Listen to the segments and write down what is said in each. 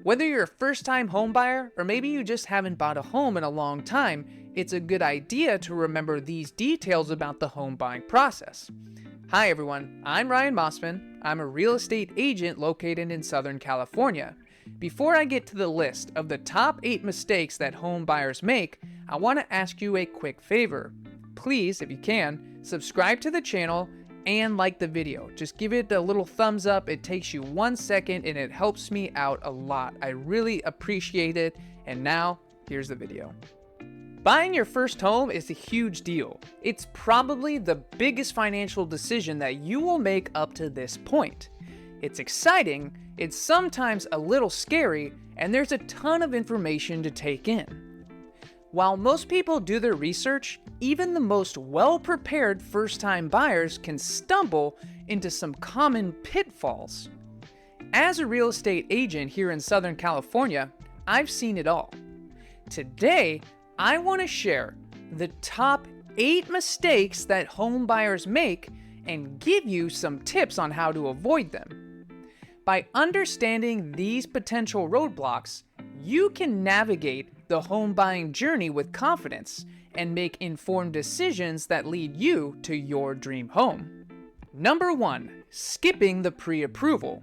Whether you're a first-time homebuyer or maybe you just haven't bought a home in a long time, it's a good idea to remember these details about the home buying process. Hi everyone, I'm Ryan Mossman. I'm a real estate agent located in Southern California. Before I get to the list of the top 8 mistakes that home buyers make, I want to ask you a quick favor. Please, if you can, subscribe to the channel and like the video. Just give it a little thumbs up. It takes you 1 second and it helps me out a lot. I really appreciate it. And now, here's the video. Buying your first home is a huge deal. It's probably the biggest financial decision that you will make up to this point. It's exciting, it's sometimes a little scary, and there's a ton of information to take in. While most people do their research, even the most well-prepared first-time buyers can stumble into some common pitfalls. As a real estate agent here in Southern California, I've seen it all. Today, I want to share the top 8 mistakes that home buyers make and give you some tips on how to avoid them. By understanding these potential roadblocks, you can navigate the home buying journey with confidence and make informed decisions that lead you to your dream home. Number 1, skipping the pre-approval.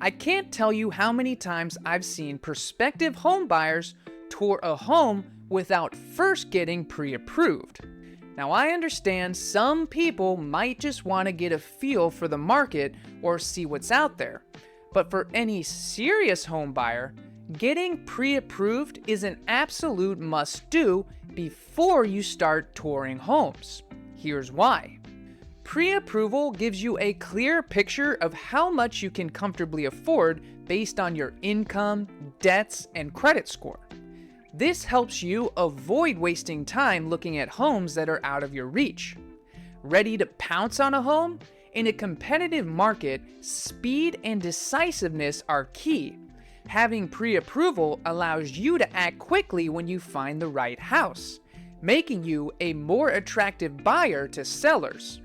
I can't tell you how many times I've seen prospective home buyers tour a home without first getting pre-approved. Now I understand some people might just want to get a feel for the market or see what's out there, but for any serious home buyer, getting pre-approved is an absolute must-do before you start touring homes. Here's why. Pre-approval gives you a clear picture of how much you can comfortably afford based on your income, debts, and credit score. This helps you avoid wasting time looking at homes that are out of your reach. Ready to pounce on a home? In a competitive market, speed and decisiveness are key. Having pre-approval allows you to act quickly when you find the right house, making you a more attractive buyer to sellers.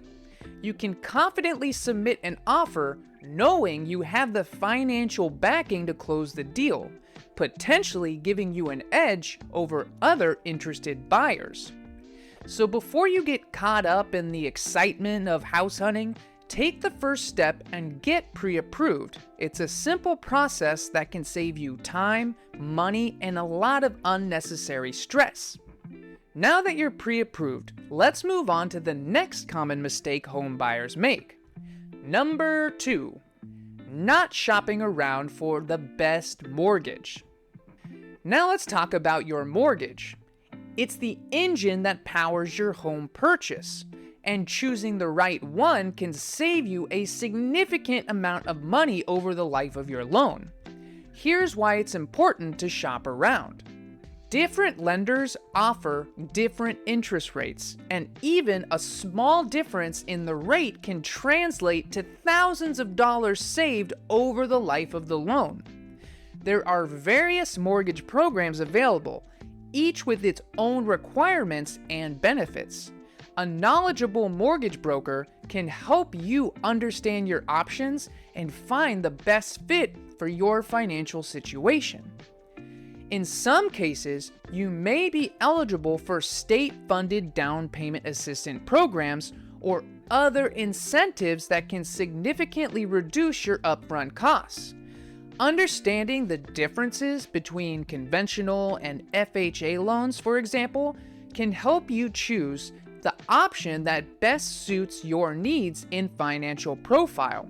You can confidently submit an offer knowing you have the financial backing to close the deal, potentially giving you an edge over other interested buyers. So before you get caught up in the excitement of house hunting, take the first step and get pre-approved. It's a simple process that can save you time, money, and a lot of unnecessary stress. Now that you're pre-approved, let's move on to the next common mistake home buyers make. Number 2, not shopping around for the best mortgage. Now let's talk about your mortgage. It's the engine that powers your home purchase, and choosing the right one can save you a significant amount of money over the life of your loan. Here's why it's important to shop around. Different lenders offer different interest rates, and even a small difference in the rate can translate to thousands of dollars saved over the life of the loan. There are various mortgage programs available, each with its own requirements and benefits. A knowledgeable mortgage broker can help you understand your options and find the best fit for your financial situation. In some cases, you may be eligible for state-funded down payment assistance programs or other incentives that can significantly reduce your upfront costs. Understanding the differences between conventional and FHA loans, for example, can help you choose the option that best suits your needs and financial profile.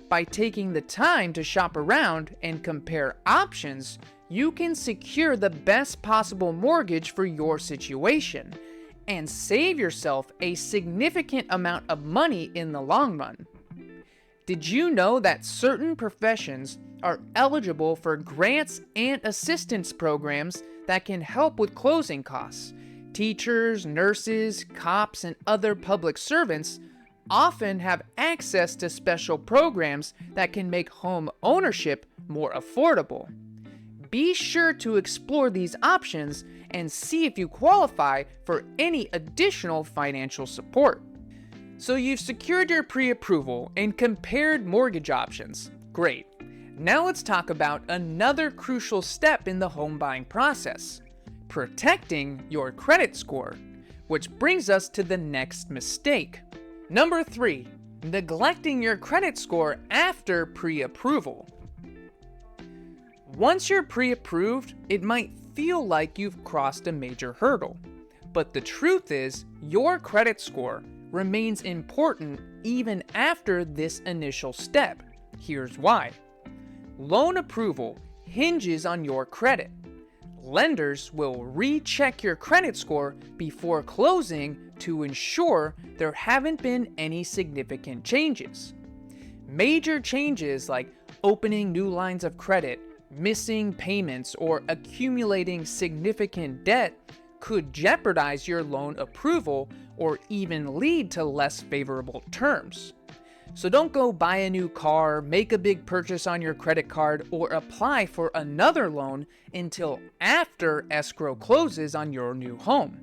By taking the time to shop around and compare options, you can secure the best possible mortgage for your situation and save yourself a significant amount of money in the long run. Did you know that certain professions are eligible for grants and assistance programs that can help with closing costs? Teachers, nurses, cops, and other public servants often have access to special programs that can make home ownership more affordable. Be sure to explore these options and see if you qualify for any additional financial support. So you've secured your pre-approval and compared mortgage options. Great. Now let's talk about another crucial step in the home buying process: protecting your credit score, which brings us to the next mistake. Number 3, neglecting your credit score after pre-approval. Once you're pre-approved, it might feel like you've crossed a major hurdle. But the truth is, your credit score remains important even after this initial step. Here's why. Loan approval hinges on your credit. Lenders will recheck your credit score before closing to ensure there haven't been any significant changes. Major changes like opening new lines of credit, missing payments, or accumulating significant debt could jeopardize your loan approval or even lead to less favorable terms. So don't go buy a new car, make a big purchase on your credit card, or apply for another loan until after escrow closes on your new home.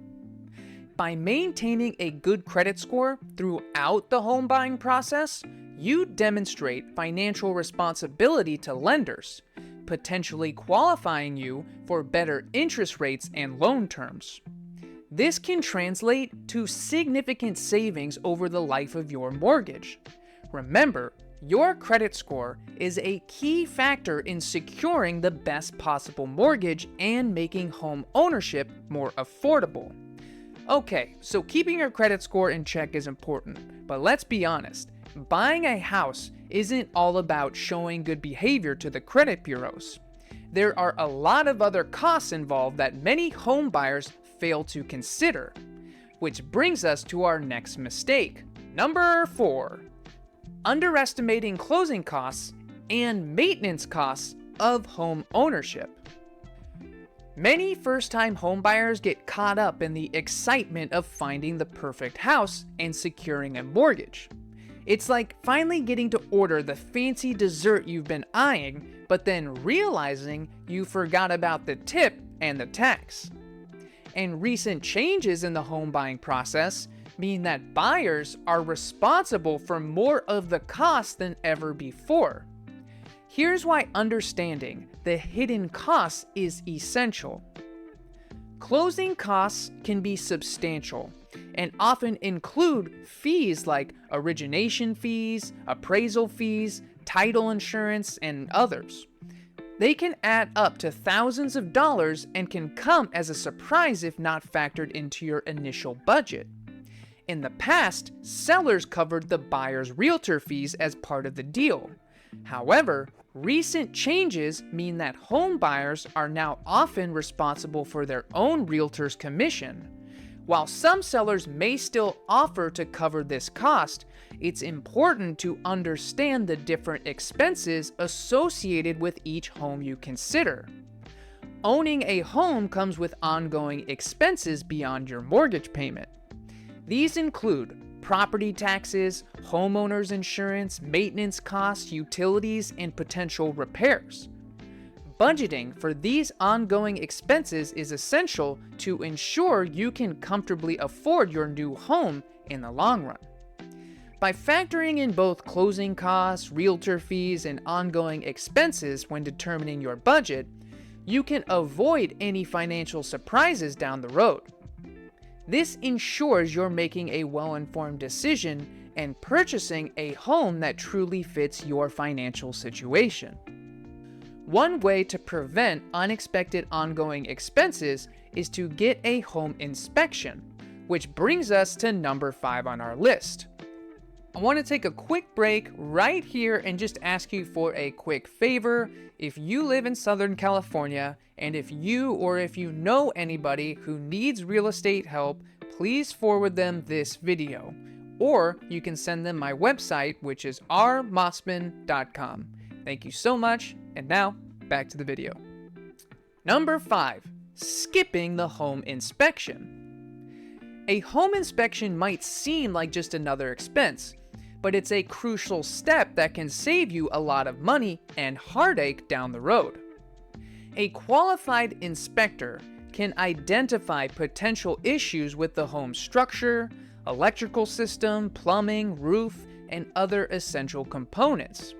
By maintaining a good credit score throughout the home buying process, you demonstrate financial responsibility to lenders, potentially qualifying you for better interest rates and loan terms. This can translate to significant savings over the life of your mortgage. Remember, your credit score is a key factor in securing the best possible mortgage and making home ownership more affordable. Okay, so keeping your credit score in check is important, but let's be honest, buying a house isn't all about showing good behavior to the credit bureaus. There are a lot of other costs involved that many home buyers fail to consider, which brings us to our next mistake. Number 4, underestimating closing costs and maintenance costs of home ownership. Many first-time homebuyers get caught up in the excitement of finding the perfect house and securing a mortgage. It's like finally getting to order the fancy dessert you've been eyeing, but then realizing you forgot about the tip and the tax. And recent changes in the home buying process mean that buyers are responsible for more of the cost than ever before. Here's why understanding the hidden costs is essential. Closing costs can be substantial and often include fees like origination fees, appraisal fees, title insurance, and others. They can add up to thousands of dollars and can come as a surprise if not factored into your initial budget. In the past, sellers covered the buyer's realtor fees as part of the deal. However, recent changes mean that home buyers are now often responsible for their own realtor's commission. While some sellers may still offer to cover this cost, it's important to understand the different expenses associated with each home you consider. Owning a home comes with ongoing expenses beyond your mortgage payment. These include property taxes, homeowners insurance, maintenance costs, utilities, and potential repairs. Budgeting for these ongoing expenses is essential to ensure you can comfortably afford your new home in the long run. By factoring in both closing costs, realtor fees, and ongoing expenses when determining your budget, you can avoid any financial surprises down the road. This ensures you're making a well-informed decision and purchasing a home that truly fits your financial situation. One way to prevent unexpected ongoing expenses is to get a home inspection, which brings us to number 5 on our list. I want to take a quick break right here and just ask you for a quick favor. If you live in Southern California, and if you know anybody who needs real estate help, please forward them this video. Or you can send them my website, which is rmossman.com. Thank you so much, and now, back to the video. Number 5, skipping the home inspection. A home inspection might seem like just another expense, but it's a crucial step that can save you a lot of money and heartache down the road. A qualified inspector can identify potential issues with the home structure, electrical system, plumbing, roof, and other essential components.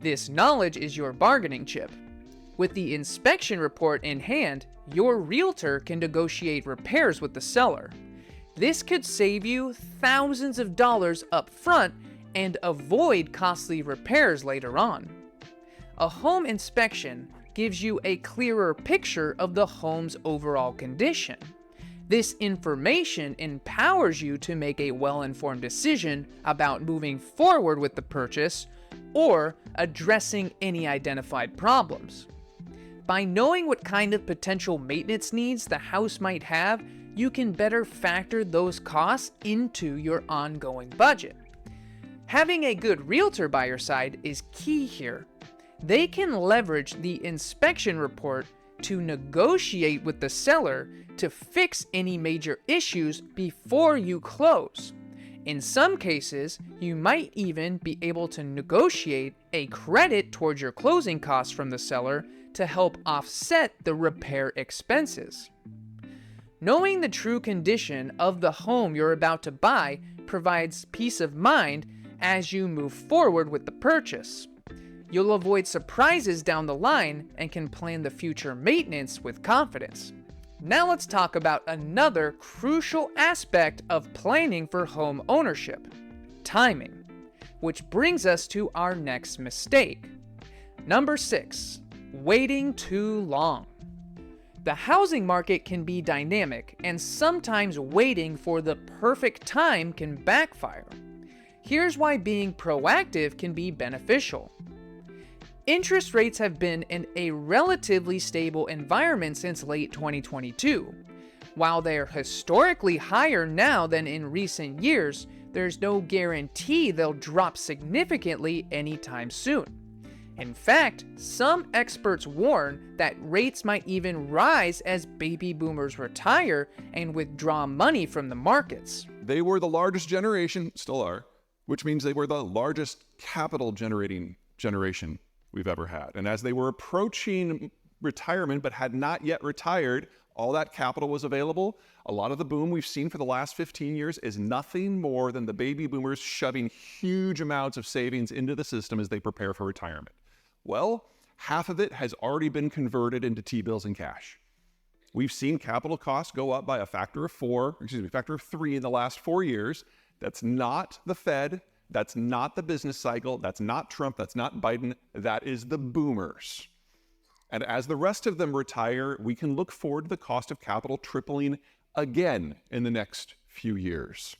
This knowledge is your bargaining chip. With the inspection report in hand, your realtor can negotiate repairs with the seller. This could save you thousands of dollars up front and avoid costly repairs later on. A home inspection gives you a clearer picture of the home's overall condition. This information empowers you to make a well-informed decision about moving forward with the purchase or addressing any identified problems. By knowing what kind of potential maintenance needs the house might have, you can better factor those costs into your ongoing budget. Having a good realtor by your side is key here. They can leverage the inspection report to negotiate with the seller to fix any major issues before you close. In some cases, you might even be able to negotiate a credit towards your closing costs from the seller to help offset the repair expenses. Knowing the true condition of the home you're about to buy provides peace of mind as you move forward with the purchase. You'll avoid surprises down the line and can plan the future maintenance with confidence. Now let's talk about another crucial aspect of planning for home ownership: timing, which brings us to our next mistake. Number 6, waiting too long. The housing market can be dynamic, and sometimes waiting for the perfect time can backfire. Here's why being proactive can be beneficial. Interest rates have been in a relatively stable environment since late 2022. While they're historically higher now than in recent years, there's no guarantee they'll drop significantly anytime soon. In fact, some experts warn that rates might even rise as baby boomers retire and withdraw money from the markets. They were the largest generation, still are, which means they were the largest capital generating generation we've ever had. And as they were approaching retirement but had not yet retired, all that capital was available. A lot of the boom we've seen for the last 15 years is nothing more than the baby boomers shoving huge amounts of savings into the system as they prepare for retirement. Well, half of it has already been converted into T-bills and cash. We've seen capital costs go up by a factor of 3 in the last 4 years. That's not the Fed. That's not the business cycle. That's not Trump. That's not Biden. That is the boomers. And as the rest of them retire, we can look forward to the cost of capital tripling again in the next few years.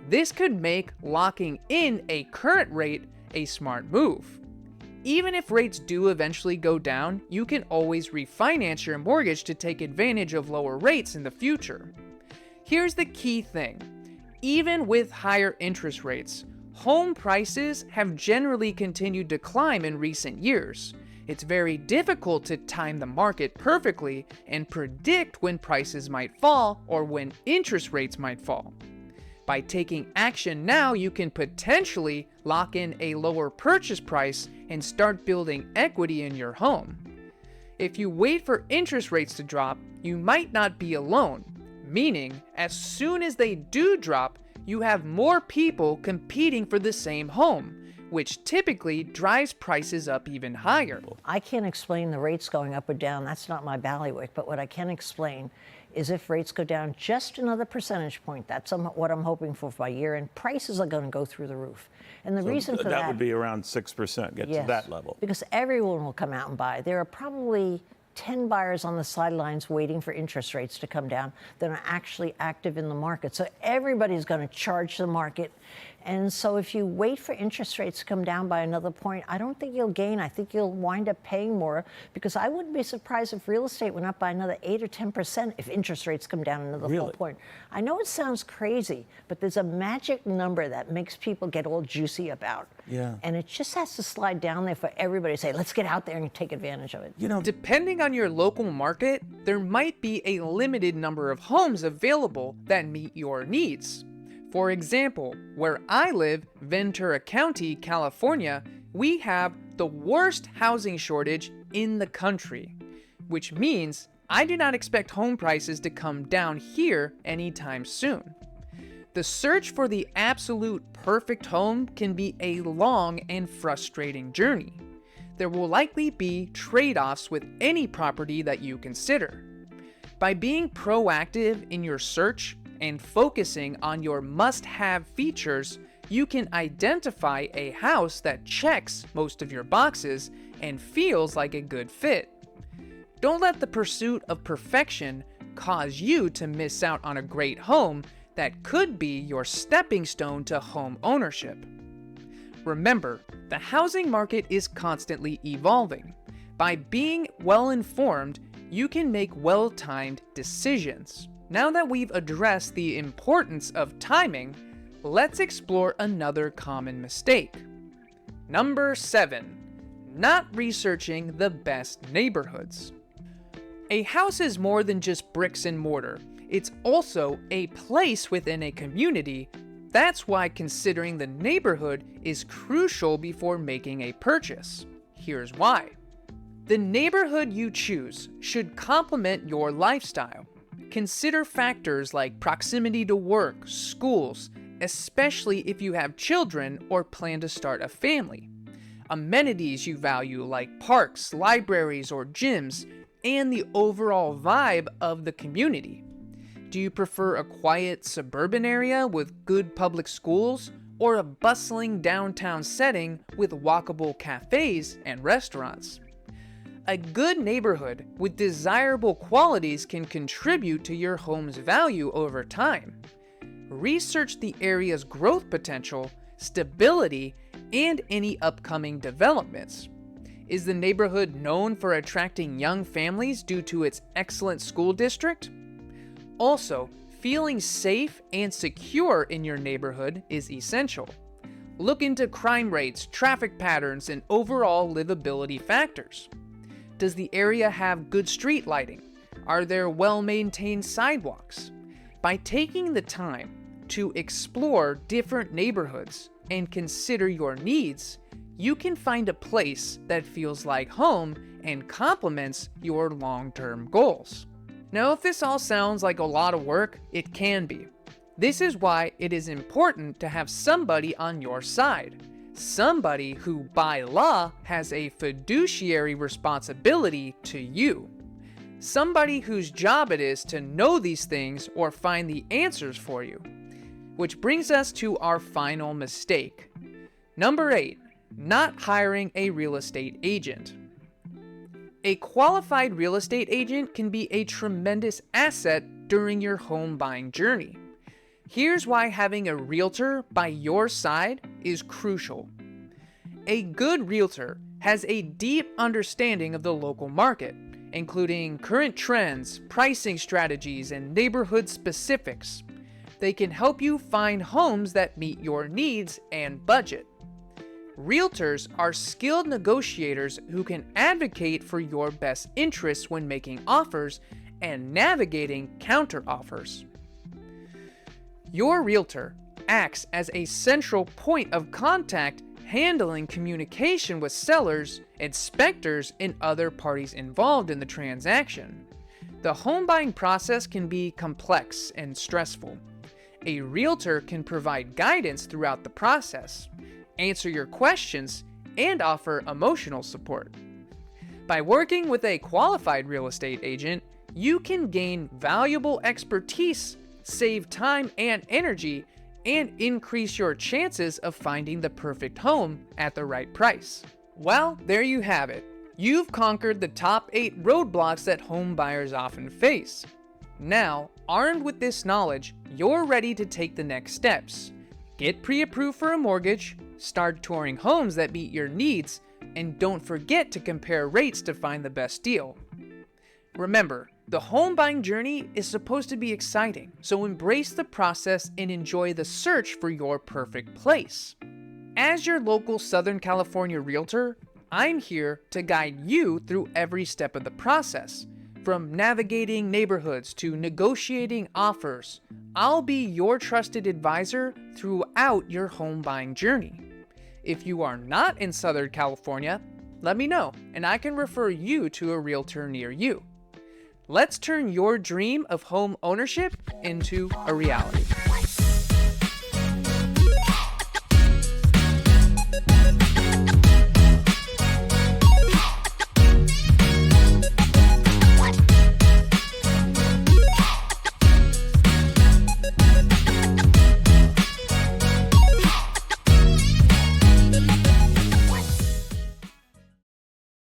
This could make locking in a current rate a smart move. Even if rates do eventually go down, you can always refinance your mortgage to take advantage of lower rates in the future. Here's the key thing. Even with higher interest rates, home prices have generally continued to climb in recent years. It's very difficult to time the market perfectly and predict when prices might fall or when interest rates might fall. By taking action now, you can potentially lock in a lower purchase price and start building equity in your home. If you wait for interest rates to drop, you might not be alone, meaning as soon as they do drop, you have more people competing for the same home, which typically drives prices up even higher. I can't explain the rates going up or down. That's not my bailiwick. But what I can explain is if rates go down just another percentage point, that's what I'm hoping for by year end, prices are going to go through the roof. And the reason for that would be around 6%, get to that level. Because everyone will come out and buy. There are probably 10 buyers on the sidelines waiting for interest rates to come down that are actually active in the market. So everybody's going to charge the market. And so if you wait for interest rates to come down by another point, I don't think you'll gain. I think you'll wind up paying more, because I wouldn't be surprised if real estate went up by another 8 or 10% if interest rates come down another full point. I know it sounds crazy, but there's a magic number that makes people get all juicy about. Yeah. And it just has to slide down there for everybody to say, let's get out there and take advantage of it. You know, depending on your local market, there might be a limited number of homes available that meet your needs. For example, where I live, Ventura County, California, we have the worst housing shortage in the country, which means I do not expect home prices to come down here anytime soon. The search for the absolute perfect home can be a long and frustrating journey. There will likely be trade-offs with any property that you consider. By being proactive in your search and focusing on your must-have features, you can identify a house that checks most of your boxes and feels like a good fit. Don't let the pursuit of perfection cause you to miss out on a great home that could be your stepping stone to home ownership. Remember, the housing market is constantly evolving. By being well-informed, you can make well-timed decisions. Now that we've addressed the importance of timing, let's explore another common mistake. Number 7. Not researching the best neighborhoods. A house is more than just bricks and mortar. It's also a place within a community. That's why considering the neighborhood is crucial before making a purchase. Here's why. The neighborhood you choose should complement your lifestyle. Consider factors like proximity to work, schools, especially if you have children or plan to start a family. Amenities you value like parks, libraries, or gyms, and the overall vibe of the community. Do you prefer a quiet suburban area with good public schools, or a bustling downtown setting with walkable cafes and restaurants? A good neighborhood with desirable qualities can contribute to your home's value over time. Research the area's growth potential, stability, and any upcoming developments. Is the neighborhood known for attracting young families due to its excellent school district? Also, feeling safe and secure in your neighborhood is essential. Look into crime rates, traffic patterns, and overall livability factors. Does the area have good street lighting? Are there well-maintained sidewalks? By taking the time to explore different neighborhoods and consider your needs, you can find a place that feels like home and complements your long-term goals. Now, if this all sounds like a lot of work, it can be. This is why it is important to have somebody on your side. Somebody who, by law, has a fiduciary responsibility to you. Somebody whose job it is to know these things or find the answers for you. Which brings us to our final mistake. Number 8, not hiring a real estate agent. A qualified real estate agent can be a tremendous asset during your home buying journey. Here's why having a realtor by your side is crucial. A good realtor has a deep understanding of the local market, including current trends, pricing strategies, and neighborhood specifics. They can help you find homes that meet your needs and budget. Realtors are skilled negotiators who can advocate for your best interests when making offers and navigating counteroffers. Your realtor acts as a central point of contact, handling communication with sellers, inspectors, and other parties involved in the transaction. The home buying process can be complex and stressful. A realtor can provide guidance throughout the process, answer your questions, and offer emotional support. By working with a qualified real estate agent, you can gain valuable expertise, save time and energy, and increase your chances of finding the perfect home at the right price. Well, there you have it. You've conquered the top 8 roadblocks that home buyers often face. Now, armed with this knowledge, you're ready to take the next steps. Get pre-approved for a mortgage, start touring homes that meet your needs, and don't forget to compare rates to find the best deal. Remember, the home buying journey is supposed to be exciting, so embrace the process and enjoy the search for your perfect place. As your local Southern California realtor, I'm here to guide you through every step of the process. From navigating neighborhoods to negotiating offers, I'll be your trusted advisor throughout your home buying journey. If you are not in Southern California, let me know, and I can refer you to a realtor near you. Let's turn your dream of home ownership into a reality.